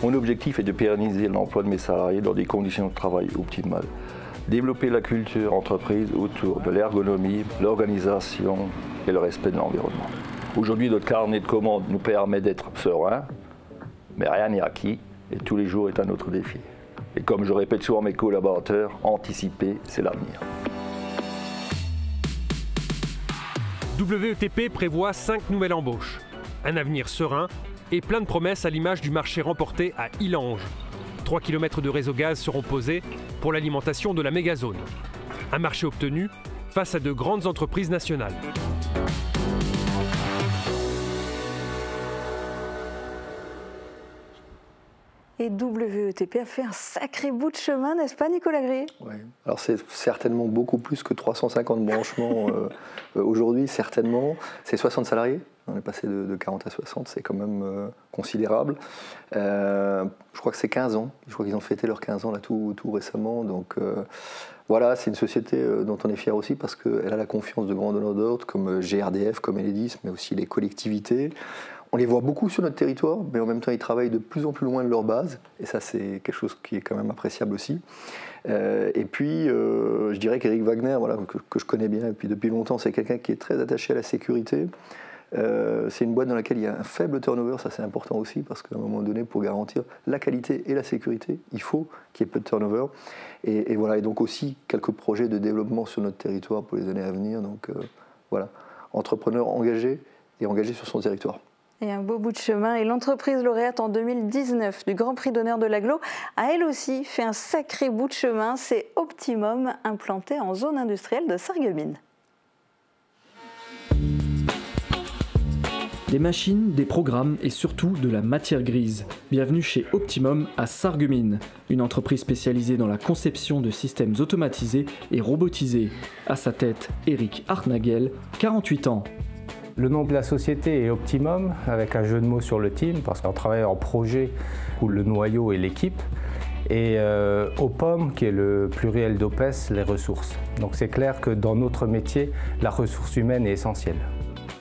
Mon objectif est de pérenniser l'emploi de mes salariés dans des conditions de travail optimales. Développer la culture entreprise autour de l'ergonomie, l'organisation et le respect de l'environnement. Aujourd'hui, notre carnet de commandes nous permet d'être serein, mais rien n'est acquis et tous les jours est un autre défi. Et comme je répète souvent à mes collaborateurs, anticiper, c'est l'avenir. WTP prévoit 5 nouvelles embauches. Un avenir serein et plein de promesses à l'image du marché remporté à Illange. 3 km de réseau gaz seront posés pour l'alimentation de la mégazone. Un marché obtenu face à de grandes entreprises nationales. Et WTP a fait un sacré bout de chemin, n'est-ce pas, Nicolas Gris? Oui. Alors c'est certainement beaucoup plus que 350 branchements aujourd'hui, certainement. C'est 60 salariés, on est passé de 40 à 60, c'est quand même considérable. Je crois que c'est 15 ans, je crois qu'ils ont fêté leurs 15 ans là tout récemment. Donc voilà, c'est une société dont on est fier aussi parce qu'elle a la confiance de grands donneurs d'ordre comme GRDF, comme Enedis, mais aussi les collectivités. On les voit beaucoup sur notre territoire, mais en même temps, ils travaillent de plus en plus loin de leur base. Et ça, c'est quelque chose qui est quand même appréciable aussi. Et puis, je dirais qu'Eric Wagner, voilà, que je connais bien et puis depuis longtemps, c'est quelqu'un qui est très attaché à la sécurité. C'est une boîte dans laquelle il y a un faible turnover, ça c'est important aussi, parce qu'à un moment donné, pour garantir la qualité et la sécurité, il faut qu'il y ait peu de turnover. Et voilà, et donc aussi quelques projets de développement sur notre territoire pour les années à venir. Donc voilà, entrepreneur engagé et engagé sur son territoire. Et un beau bout de chemin. Et l'entreprise lauréate en 2019 du Grand Prix d'honneur de l'Agglo a elle aussi fait un sacré bout de chemin. C'est Optimum, implanté en zone industrielle de Sarreguemines. Des machines, des programmes et surtout de la matière grise. Bienvenue chez Optimum à Sarreguemines, une entreprise spécialisée dans la conception de systèmes automatisés et robotisés. À sa tête, Eric Hartnagel, 48 ans. Le nom de la société est Optimum, avec un jeu de mots sur le team, parce qu'on travaille en projet où le noyau est l'équipe. Et OPOM, qui est le pluriel d'OPES, les ressources. Donc c'est clair que dans notre métier, la ressource humaine est essentielle.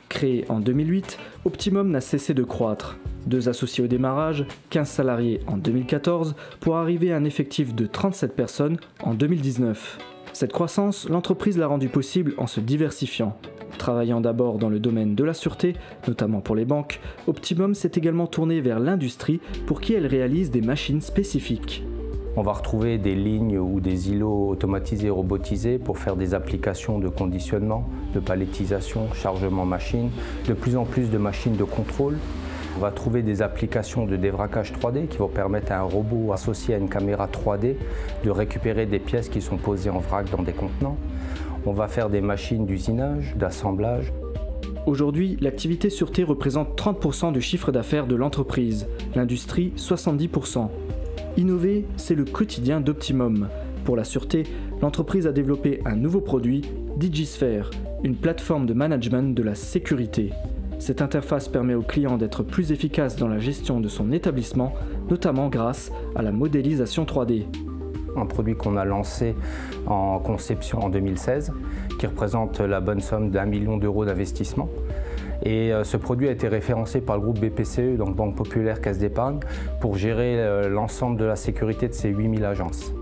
Créé en 2008, Optimum n'a cessé de croître. 2 associés au démarrage, 15 salariés en 2014, pour arriver à un effectif de 37 personnes en 2019. Cette croissance, l'entreprise l'a rendue possible en se diversifiant. Travaillant d'abord dans le domaine de la sûreté, notamment pour les banques, Optimum s'est également tourné vers l'industrie pour qui elle réalise des machines spécifiques. On va retrouver des lignes ou des îlots automatisés, robotisés pour faire des applications de conditionnement, de palettisation, chargement machine, de plus en plus de machines de contrôle. On va trouver des applications de dévraquage 3D qui vont permettre à un robot associé à une caméra 3D de récupérer des pièces qui sont posées en vrac dans des contenants. On va faire des machines d'usinage, d'assemblage. Aujourd'hui, l'activité sûreté représente 30% du chiffre d'affaires de l'entreprise, l'industrie 70%. Innover, c'est le quotidien d'Optimum. Pour la sûreté, l'entreprise a développé un nouveau produit, DigiSphere, une plateforme de management de la sécurité. Cette interface permet aux clients d'être plus efficaces dans la gestion de son établissement, notamment grâce à la modélisation 3D. Un produit qu'on a lancé en conception en 2016, qui représente la bonne somme d'1 million d'euros d'investissement. Et ce produit a été référencé par le groupe BPCE, donc Banque Populaire Caisse d'Épargne, pour gérer l'ensemble de la sécurité de ces 8000 agences.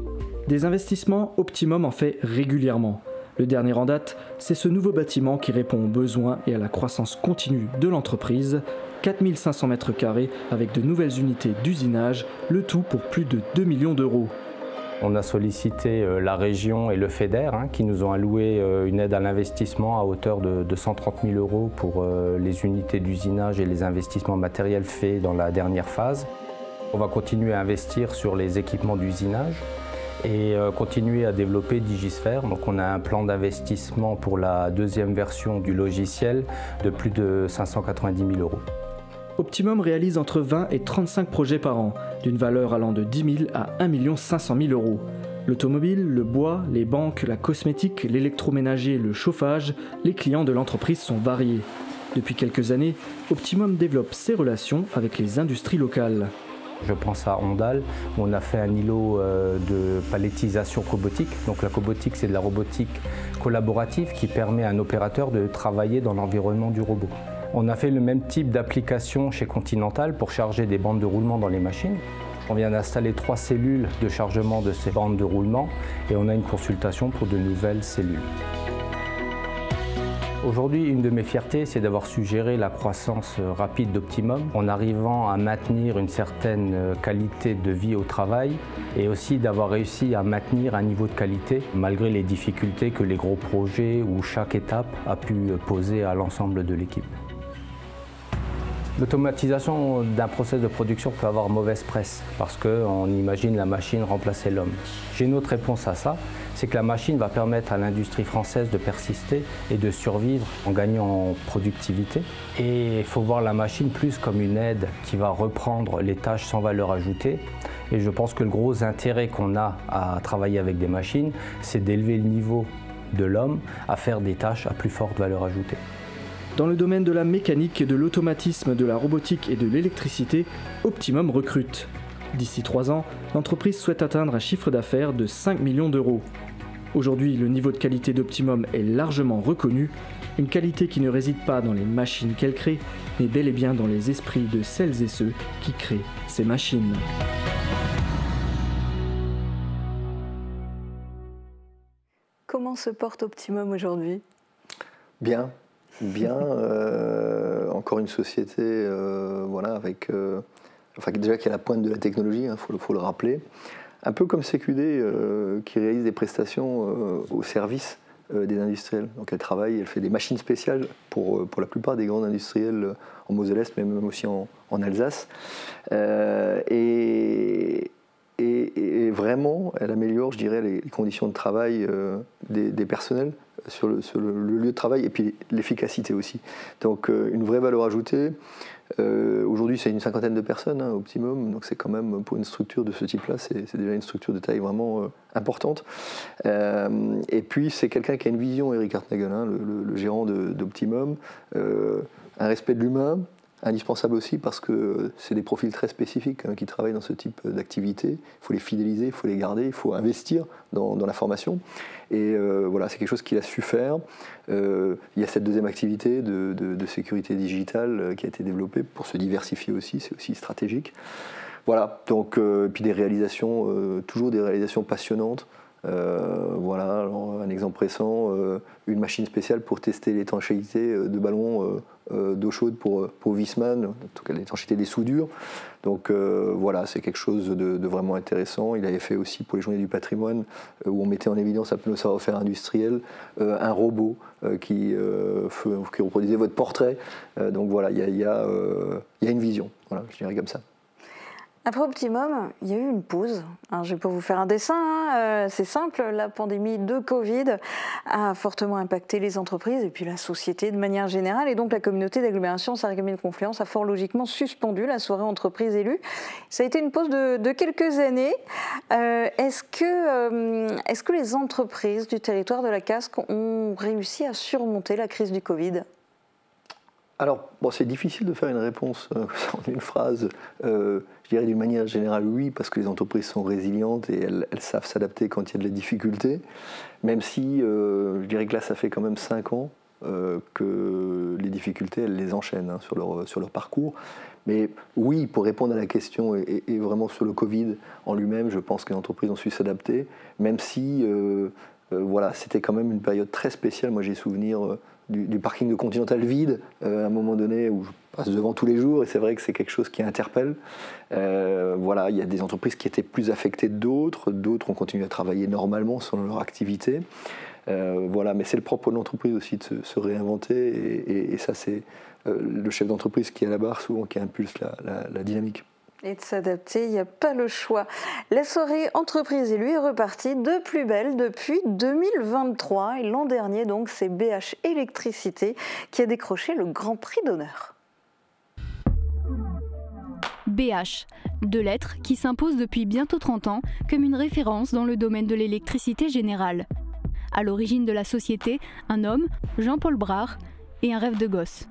Des investissements, Optimum en fait régulièrement. Le dernier en date, c'est ce nouveau bâtiment qui répond aux besoins et à la croissance continue de l'entreprise. 4500 m² avec de nouvelles unités d'usinage, le tout pour plus de 2 millions d'euros. On a sollicité la région et le FEDER qui nous ont alloué une aide à l'investissement à hauteur de 130 000 € pour les unités d'usinage et les investissements matériels faits dans la dernière phase. On va continuer à investir sur les équipements d'usinage et continuer à développer DigiSphere. Donc on a un plan d'investissement pour la deuxième version du logiciel de plus de 590 000 €. Optimum réalise entre 20 et 35 projets par an, d'une valeur allant de 10 000 à 1 500 000 €. L'automobile, le bois, les banques, la cosmétique, l'électroménager, le chauffage, les clients de l'entreprise sont variés. Depuis quelques années, Optimum développe ses relations avec les industries locales. Je pense à Ondal, où on a fait un îlot de palettisation cobotique. Donc la cobotique, c'est de la robotique collaborative qui permet à un opérateur de travailler dans l'environnement du robot. On a fait le même type d'application chez Continental pour charger des bandes de roulement dans les machines. On vient d'installer 3 cellules de chargement de ces bandes de roulement et on a une consultation pour de nouvelles cellules. Aujourd'hui, une de mes fiertés, c'est d'avoir su gérer la croissance rapide d'Optimum en arrivant à maintenir une certaine qualité de vie au travail et aussi d'avoir réussi à maintenir un niveau de qualité malgré les difficultés que les gros projets ou chaque étape a pu poser à l'ensemble de l'équipe. L'automatisation d'un process de production peut avoir mauvaise presse parce qu'on imagine la machine remplacer l'homme. J'ai une autre réponse à ça, c'est que la machine va permettre à l'industrie française de persister et de survivre en gagnant en productivité. Et il faut voir la machine plus comme une aide qui va reprendre les tâches sans valeur ajoutée. Et je pense que le gros intérêt qu'on a à travailler avec des machines, c'est d'élever le niveau de l'homme à faire des tâches à plus forte valeur ajoutée. Dans le domaine de la mécanique, de l'automatisme, de la robotique et de l'électricité, Optimum recrute. D'ici 3 ans, l'entreprise souhaite atteindre un chiffre d'affaires de 5 millions d'euros. Aujourd'hui, le niveau de qualité d'Optimum est largement reconnu, une qualité qui ne réside pas dans les machines qu'elle crée, mais bel et bien dans les esprits de celles et ceux qui créent ces machines. Comment se porte Optimum aujourd'hui ? Bien. Encore une société voilà, avec, déjà qui est à la pointe de la technologie, faut le rappeler. Un peu comme CQD qui réalise des prestations au service des industriels. Donc elle travaille, elle fait des machines spéciales pour la plupart des grands industriels en Moselle-Est, mais même aussi en Alsace. Et vraiment, elle améliore, je dirais, les conditions de travail des personnels sur le lieu de travail et puis l'efficacité aussi. Donc une vraie valeur ajoutée. Aujourd'hui, c'est une 50aine de personnes, hein, optimum, donc c'est quand même, pour une structure de ce type-là, c'est déjà une structure de taille vraiment importante. Et puis, c'est quelqu'un qui a une vision, Eric Hartnagel, hein, le gérant d'Optimum, un respect de l'humain, indispensable aussi parce que c'est des profils très spécifiques qui travaillent dans ce type d'activité. Il faut les fidéliser, il faut les garder, il faut investir dans la formation. Et voilà, c'est quelque chose qu'il a su faire. Il y a cette deuxième activité de sécurité digitale qui a été développée pour se diversifier aussi, c'est aussi stratégique. Voilà, donc, puis des réalisations, toujours des réalisations passionnantes. Voilà, alors, un exemple récent, une machine spéciale pour tester l'étanchéité de ballons d'eau chaude pour Wiesmann, en tout cas l'étanchéité des soudures. Donc voilà, c'est quelque chose de vraiment intéressant. Il avait fait aussi pour les Journées du patrimoine, où on mettait en évidence un peu nos savoir-faire industriels, un robot qui reproduisait votre portrait. Donc voilà, il y a une vision, voilà, je dirais comme ça. Après Optimum, il y a eu une pause. Alors, je vais pas vous faire un dessin, hein. C'est simple, la pandémie de Covid a fortement impacté les entreprises et puis la société de manière générale. Et donc la communauté d'agglomération Sarreguemines-Confluence a fort logiquement suspendu la soirée entreprise élue. Ça a été une pause de quelques années. Est-ce que les entreprises du territoire de la Casques ont réussi à surmonter la crise du Covid ? Alors, bon, c'est difficile de faire une réponse en une phrase. Je dirais d'une manière générale oui, parce que les entreprises sont résilientes et elles savent s'adapter quand il y a de la difficulté. Même si, je dirais que là, ça fait quand même 5 ans que les difficultés, elles les enchaînent sur leur parcours. Mais oui, pour répondre à la question, et vraiment sur le Covid en lui-même, je pense que les entreprises ont su s'adapter, même si voilà, c'était quand même une période très spéciale. Moi, j'ai souvenir du parking de Continental vide, à un moment donné où je passe devant tous les jours, et c'est vrai que c'est quelque chose qui interpelle. Voilà, il y a des entreprises qui étaient plus affectées que d'autres ont continué à travailler normalement selon leur activité. Voilà, mais c'est le propre de l'entreprise aussi de se réinventer, et ça c'est le chef d'entreprise qui est à la barre souvent qui impulse la dynamique. Et de s'adapter, il n'y a pas le choix. La soirée entreprise élue est repartie de plus belle depuis 2023. Et l'an dernier, donc, c'est BH Électricité qui a décroché le Grand Prix d'honneur. BH, 2 lettres qui s'imposent depuis bientôt 30 ans comme une référence dans le domaine de l'électricité générale. À l'origine de la société, un homme, Jean-Paul Brard, et un rêve de gosse.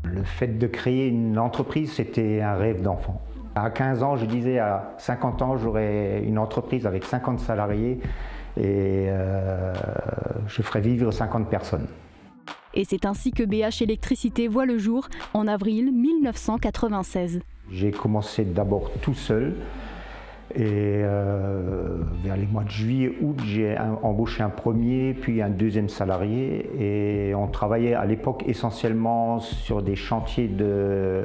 Le fait de créer une entreprise, c'était un rêve d'enfant. À 15 ans, je disais à 50 ans, j'aurais une entreprise avec 50 salariés et je ferais vivre 50 personnes. Et c'est ainsi que BH Électricité voit le jour en avril 1996. J'ai commencé d'abord tout seul et vers les mois de juillet, août, j'ai embauché un premier puis un deuxième salarié et on travaillait à l'époque essentiellement sur des chantiers de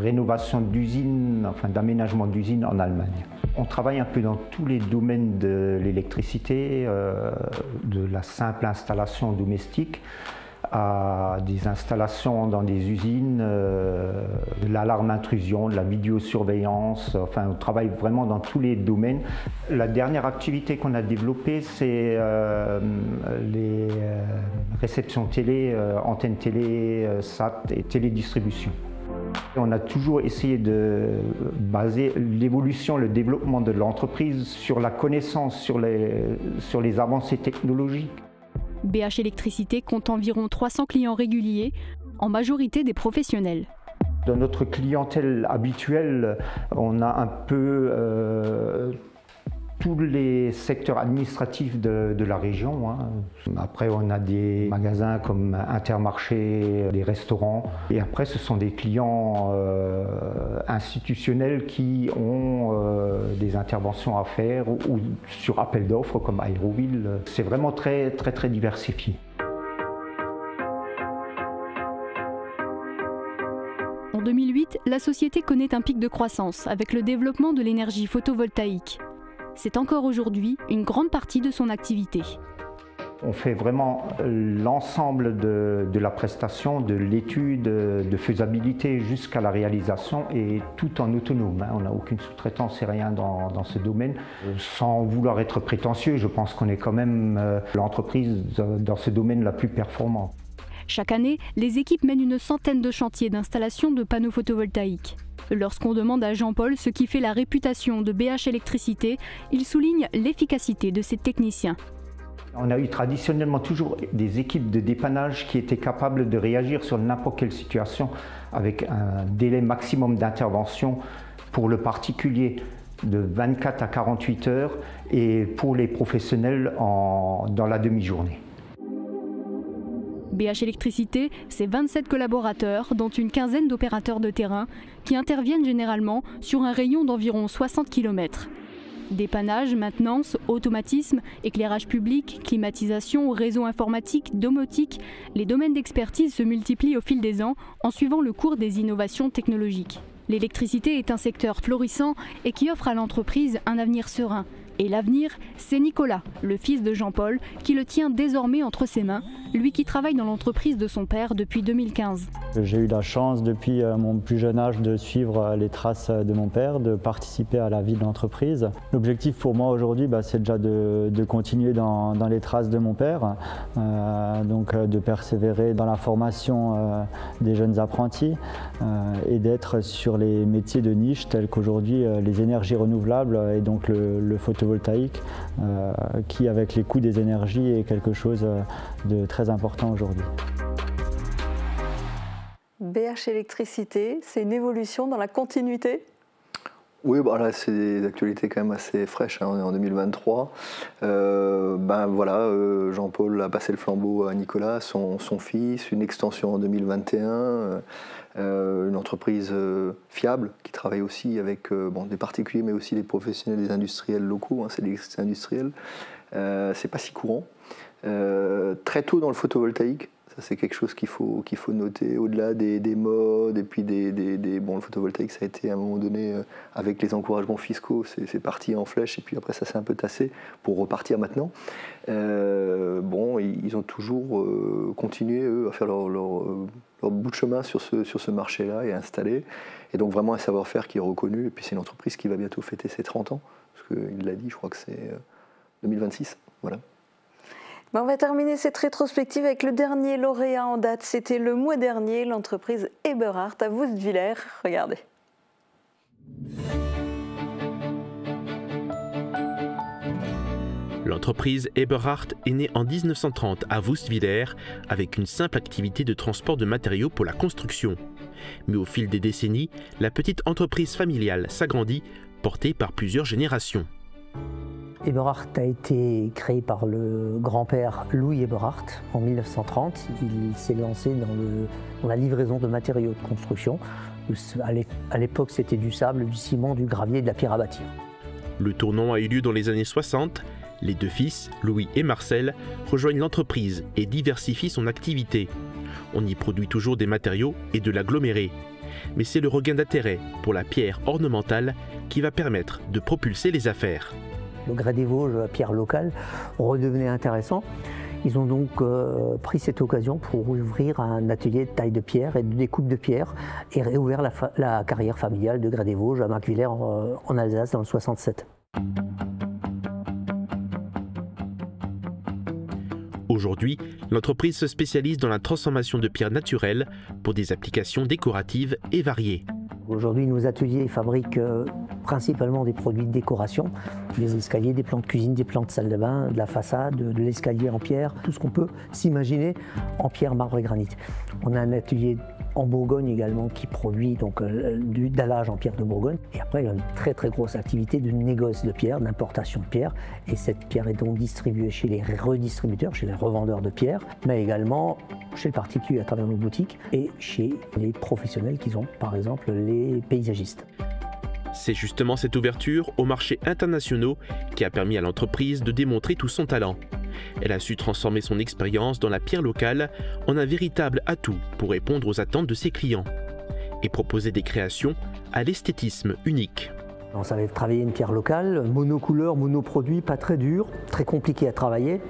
rénovation d'usines, enfin d'aménagement d'usines en Allemagne. On travaille un peu dans tous les domaines de l'électricité, de la simple installation domestique à des installations dans des usines, de l'alarme intrusion, de la vidéosurveillance, enfin on travaille vraiment dans tous les domaines. La dernière activité qu'on a développée, c'est les réceptions télé, antennes télé, SAT et télédistribution. On a toujours essayé de baser l'évolution, le développement de l'entreprise sur la connaissance, sur les avancées technologiques. BH Électricité compte environ 300 clients réguliers, en majorité des professionnels. Dans notre clientèle habituelle, on a un peu tous les secteurs administratifs de la région. Hein. Après, on a des magasins comme Intermarché, des restaurants. Et après, ce sont des clients institutionnels qui ont des interventions à faire ou sur appel d'offres comme Aéroville. C'est vraiment très, très, très diversifié. En 2008, la société connaît un pic de croissance avec le développement de l'énergie photovoltaïque. C'est encore aujourd'hui une grande partie de son activité. On fait vraiment l'ensemble de la prestation, de l'étude, de faisabilité jusqu'à la réalisation et tout en autonome. On n'a aucune sous-traitance et rien dans ce domaine. Sans vouloir être prétentieux, je pense qu'on est quand même l'entreprise dans ce domaine la plus performante. Chaque année, les équipes mènent une centaine de chantiers d'installation de panneaux photovoltaïques. Lorsqu'on demande à Jean-Paul ce qui fait la réputation de BH Électricité, il souligne l'efficacité de ses techniciens. On a eu traditionnellement toujours des équipes de dépannage qui étaient capables de réagir sur n'importe quelle situation avec un délai maximum d'intervention pour le particulier de 24 à 48 heures et pour les professionnels dans la demi-journée. BH Électricité, c'est 27 collaborateurs, dont une quinzaine d'opérateurs de terrain, qui interviennent généralement sur un rayon d'environ 60 km. Dépannage, maintenance, automatisme, éclairage public, climatisation, réseau informatique, domotique, les domaines d'expertise se multiplient au fil des ans en suivant le cours des innovations technologiques. L'électricité est un secteur florissant et qui offre à l'entreprise un avenir serein. Et l'avenir, c'est Nicolas, le fils de Jean-Paul, qui le tient désormais entre ses mains, lui qui travaille dans l'entreprise de son père depuis 2015. J'ai eu la chance depuis mon plus jeune âge de suivre les traces de mon père, de participer à la vie de l'entreprise. L'objectif pour moi aujourd'hui, c'est déjà de continuer dans les traces de mon père, donc de persévérer dans la formation des jeunes apprentis et d'être sur les métiers de niche tels qu'aujourd'hui les énergies renouvelables et donc le photovoltaïque qui avec les coûts des énergies est quelque chose de très important aujourd'hui. BH Électricité, c'est une évolution dans la continuité? Oui, là, c'est des actualités quand même assez fraîches, on est en 2023. Jean-Paul a passé le flambeau à Nicolas, son fils, une extension en 2021, une entreprise fiable qui travaille aussi avec des particuliers mais aussi des professionnels, des industriels locaux, c'est des industriels. C'est pas si courant. Très tôt dans le photovoltaïque. Ça, c'est quelque chose qu'il faut noter, au-delà des modes, et puis le photovoltaïque, ça a été à un moment donné, avec les encouragements fiscaux, c'est parti en flèche, et puis après ça s'est un peu tassé pour repartir maintenant. Ils ont toujours continué, eux, à faire leur bout de chemin sur ce marché-là et installé, et donc vraiment un savoir-faire qui est reconnu, et puis c'est une entreprise qui va bientôt fêter ses 30 ans, parce qu'il l'a dit, je crois que c'est 2026, voilà. On va terminer cette rétrospective avec le dernier lauréat en date. C'était le mois dernier, l'entreprise Eberhard à Woestwiller. Regardez. L'entreprise Eberhard est née en 1930 à Woestwiller avec une simple activité de transport de matériaux pour la construction. Mais au fil des décennies, la petite entreprise familiale s'agrandit, portée par plusieurs générations. Eberhard a été créé par le grand-père Louis Eberhard en 1930. Il s'est lancé dans la livraison de matériaux de construction. À l'époque, c'était du sable, du ciment, du gravier et de la pierre à bâtir. Le tournant a eu lieu dans les années 60. Les deux fils, Louis et Marcel, rejoignent l'entreprise et diversifient son activité. On y produit toujours des matériaux et de l'aggloméré. Mais c'est le regain d'intérêt pour la pierre ornementale qui va permettre de propulser les affaires. Le Grès des Vosges, pierre locale, redevenait intéressant. Ils ont donc pris cette occasion pour ouvrir un atelier de taille de pierre et de découpe de pierre et réouvrir la carrière familiale de Grès des Vosges à Marcwiller en Alsace dans le 67. Aujourd'hui, l'entreprise se spécialise dans la transformation de pierres naturelles pour des applications décoratives et variées. Aujourd'hui, nos ateliers fabriquent principalement des produits de décoration, des escaliers, des plans de cuisine, des plans de salle de bain, de la façade, de l'escalier en pierre, tout ce qu'on peut s'imaginer en pierre, marbre et granit. On a un atelier en Bourgogne également qui produit donc du dallage en pierre de Bourgogne. Et après, il y a une très très grosse activité de négoce de pierre, d'importation de pierre. Et cette pierre est donc distribuée chez les redistributeurs, chez les revendeurs de pierre, mais également chez le particulier à travers nos boutiques et chez les professionnels qui sont par exemple les paysagistes. C'est justement cette ouverture aux marchés internationaux qui a permis à l'entreprise de démontrer tout son talent. Elle a su transformer son expérience dans la pierre locale en un véritable atout pour répondre aux attentes de ses clients et proposer des créations à l'esthétisme unique. On savait travailler une pierre locale, monocouleur, monoproduit, pas très dur, très compliqué à travailler.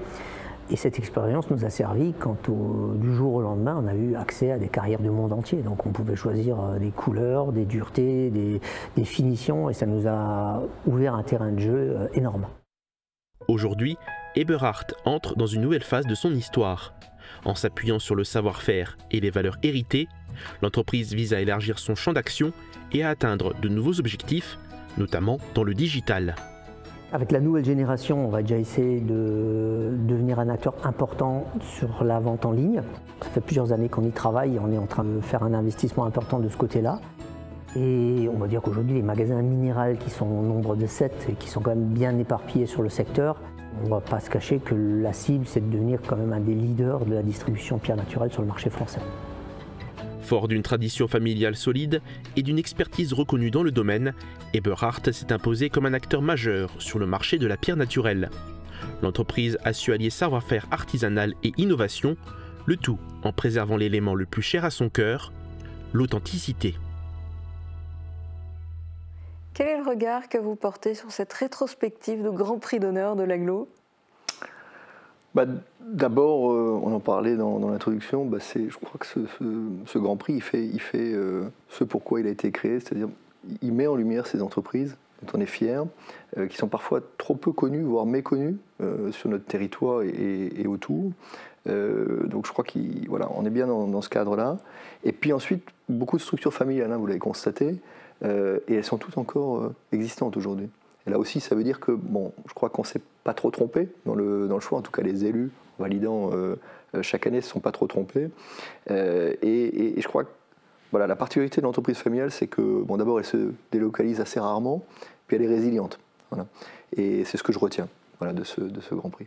Et cette expérience nous a servi quand du jour au lendemain, on a eu accès à des carrières du monde entier. Donc on pouvait choisir des couleurs, des duretés, des finitions, et ça nous a ouvert un terrain de jeu énorme. Aujourd'hui, Eberhard entre dans une nouvelle phase de son histoire. En s'appuyant sur le savoir-faire et les valeurs héritées, l'entreprise vise à élargir son champ d'action et à atteindre de nouveaux objectifs, notamment dans le digital. Avec la nouvelle génération, on va déjà essayer de devenir un acteur important sur la vente en ligne. Ça fait plusieurs années qu'on y travaille et on est en train de faire un investissement important de ce côté-là. Et on va dire qu'aujourd'hui, les magasins Minéral, qui sont au nombre de 7 et qui sont quand même bien éparpillés sur le secteur, on ne va pas se cacher que la cible, c'est de devenir quand même un des leaders de la distribution pierre naturelle sur le marché français. Fort d'une tradition familiale solide et d'une expertise reconnue dans le domaine, Eberhard s'est imposé comme un acteur majeur sur le marché de la pierre naturelle. L'entreprise a su allier savoir-faire artisanal et innovation, le tout en préservant l'élément le plus cher à son cœur, l'authenticité. Quel est le regard que vous portez sur cette rétrospective de Grand Prix d'honneur de l'Aglo ? D'abord, on en parlait dans l'introduction, je crois que ce Grand Prix, il fait ce pourquoi il a été créé, c'est-à-dire il met en lumière ces entreprises dont on est fier, qui sont parfois trop peu connues, voire méconnues sur notre territoire et autour. Donc je crois qu'on est bien dans ce cadre-là. Et puis ensuite, beaucoup de structures familiales, vous l'avez constaté, et elles sont toutes encore existantes aujourd'hui. Et là aussi, ça veut dire que, je crois qu'on ne s'est pas trop trompé dans le choix. En tout cas, les élus, validant chaque année, ne se sont pas trop trompés. Et je crois que la particularité de l'entreprise familiale, c'est que, d'abord, elle se délocalise assez rarement, puis elle est résiliente. Voilà. Et c'est ce que je retiens de ce Grand Prix.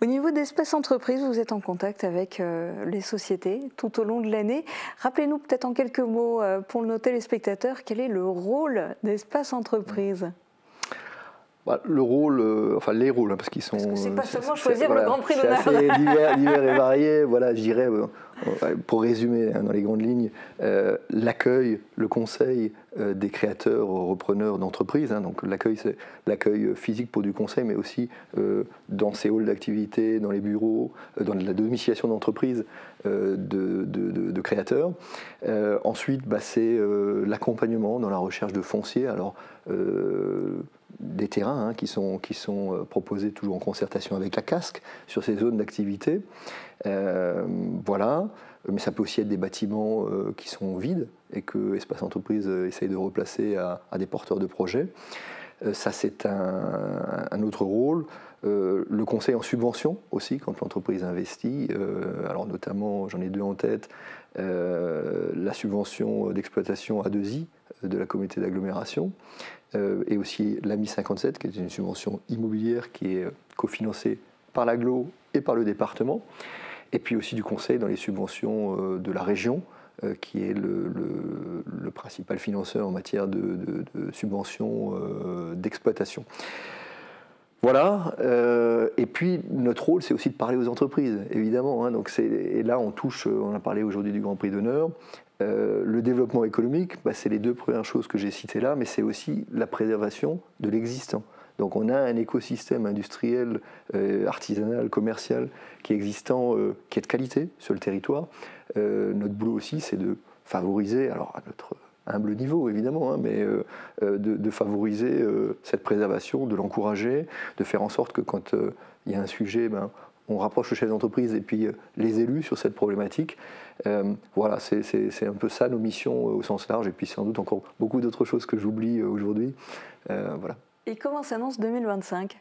Au niveau d'Espace Entreprise, vous êtes en contact avec les sociétés tout au long de l'année. Rappelez-nous peut-être en quelques mots, pour nos téléspectateurs, quel est le rôle d'Espace Entreprise ? Le rôle, les rôles, parce qu'ils sont... Parce que c'est pas seulement choisir le Grand Prix d'honneur. C'est assez divers et varié. Je dirais, pour résumer dans les grandes lignes, l'accueil, le conseil des créateurs, repreneurs d'entreprises. Donc l'accueil, c'est l'accueil physique pour du conseil, mais aussi dans ces halls d'activité, dans les bureaux, dans la domiciliation d'entreprises de créateurs. Ensuite, c'est l'accompagnement dans la recherche de foncier. Alors, des terrains qui sont proposés toujours en concertation avec la CASC sur ces zones d'activité. Mais ça peut aussi être des bâtiments qui sont vides et que Espace Entreprise essaye de replacer à des porteurs de projets. Ça, c'est un autre rôle. Le conseil en subvention aussi, quand l'entreprise investit. Alors notamment, j'en ai deux en tête, la subvention d'exploitation A2I de la communauté d'agglomération, et aussi l'AMI 57, qui est une subvention immobilière qui est cofinancée par l'Aglo et par le département, et puis aussi du conseil dans les subventions de la région, qui est le principal financeur en matière de subventions d'exploitation. Voilà, et puis notre rôle, c'est aussi de parler aux entreprises, évidemment. Et là, on a parlé aujourd'hui du Grand Prix d'honneur. Le développement économique, c'est les deux premières choses que j'ai citées là, mais c'est aussi la préservation de l'existant. Donc on a un écosystème industriel, artisanal, commercial qui est existant, qui est de qualité sur le territoire. Notre boulot aussi, c'est de favoriser, alors à notre humble niveau évidemment, mais de favoriser cette préservation, de l'encourager, de faire en sorte que quand il y a un sujet, on rapproche le chef d'entreprise et puis les élus sur cette problématique. Voilà, c'est un peu ça nos missions au sens large, et puis sans doute encore beaucoup d'autres choses que j'oublie aujourd'hui. Voilà. Et comment s'annonce 2025 ?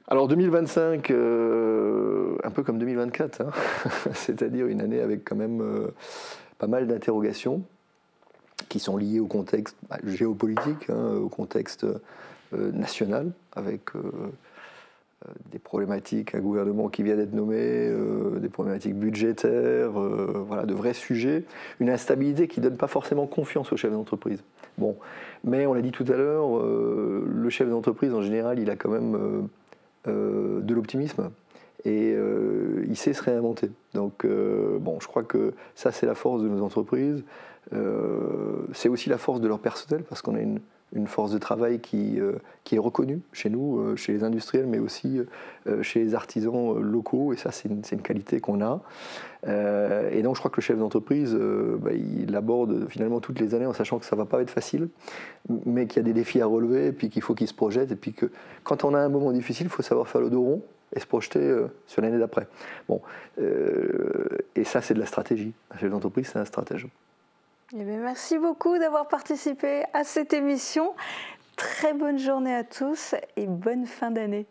Alors 2025, un peu comme 2024, c'est-à-dire une année avec quand même pas mal d'interrogations qui sont liées au contexte géopolitique, au contexte national, avec des problématiques, un gouvernement qui vient d'être nommé, des problématiques budgétaires, de vrais sujets, une instabilité qui ne donne pas forcément confiance aux chefs d'entreprise. Bon, mais on l'a dit tout à l'heure, le chef d'entreprise en général, il a quand même de l'optimisme et il sait se réinventer. Donc je crois que ça, c'est la force de nos entreprises. C'est aussi la force de leur personnel, parce qu'on a une une force de travail qui est reconnue chez nous, chez les industriels, mais aussi chez les artisans locaux, et ça c'est une qualité qu'on a. Et donc je crois que le chef d'entreprise, il aborde finalement toutes les années en sachant que ça ne va pas être facile, mais qu'il y a des défis à relever, et puis qu'il faut qu'il se projette, et puis que quand on a un moment difficile, il faut savoir faire le dos rond et se projeter sur l'année d'après. Bon, et ça c'est de la stratégie. Un chef d'entreprise, c'est un stratège. Eh bien, merci beaucoup d'avoir participé à cette émission. Très bonne journée à tous et bonne fin d'année.